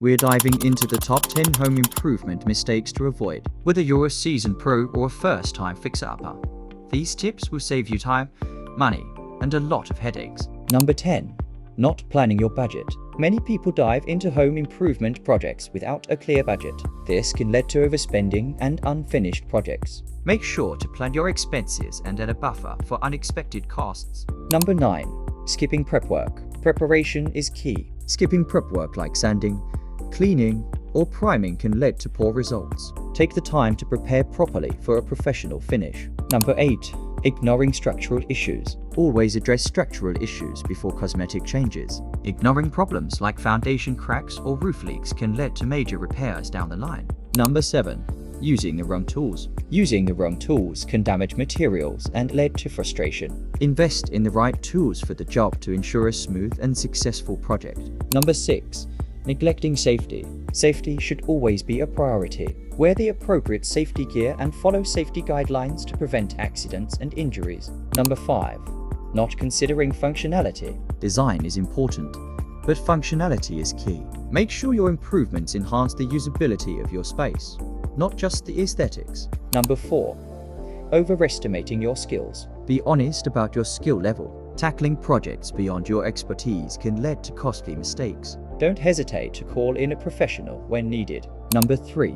We're diving into the top 10 home improvement mistakes to avoid, whether you're a seasoned pro or a first-time fixer-upper. These tips will save you time, money, and a lot of headaches. Number 10. Not planning your budget. Many people dive into home improvement projects without a clear budget. This can lead to overspending and unfinished projects. Make sure to plan your expenses and add a buffer for unexpected costs. Number 9. Skipping prep work. Preparation is key. Skipping prep work like sanding, cleaning, or priming can lead to poor results. Take the time to prepare properly for a professional finish. Number 8. Ignoring structural issues. Always address structural issues before cosmetic changes. Ignoring problems like foundation cracks or roof leaks can lead to major repairs down the line. Number 7. Using the wrong tools. Using the wrong tools can damage materials and lead to frustration. Invest in the right tools for the job to ensure a smooth and successful project. Number 6. Neglecting safety. Safety should always be a priority. Wear the appropriate safety gear and follow safety guidelines to prevent accidents and injuries. Number 5. Not considering functionality. Design is important, but functionality is key. Make sure your improvements enhance the usability of your space, not just the aesthetics. Number 4. Overestimating your skills. Be honest about your skill level. Tackling projects beyond your expertise can lead to costly mistakes. Don't hesitate to call in a professional when needed. Number 3.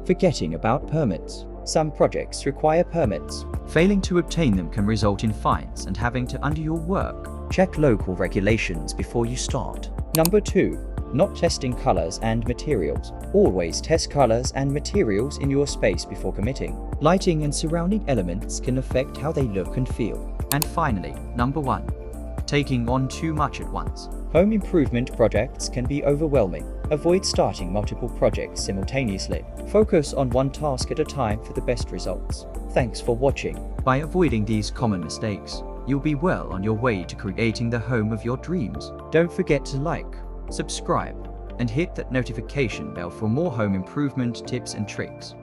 Forgetting about permits. Some projects require permits. Failing to obtain them can result in fines and having to undo your work. Check local regulations before you start. Number 2. Not testing colors and materials. Always test colors and materials in your space before committing. Lighting and surrounding elements can affect how they look and feel. And finally, number 1. Taking on too much at once. Home improvement projects can be overwhelming. Avoid starting multiple projects simultaneously. Focus on one task at a time for the best results. Thanks for watching. By avoiding these common mistakes, you'll be well on your way to creating the home of your dreams. Don't forget to like, subscribe, and hit that notification bell for more home improvement tips and tricks.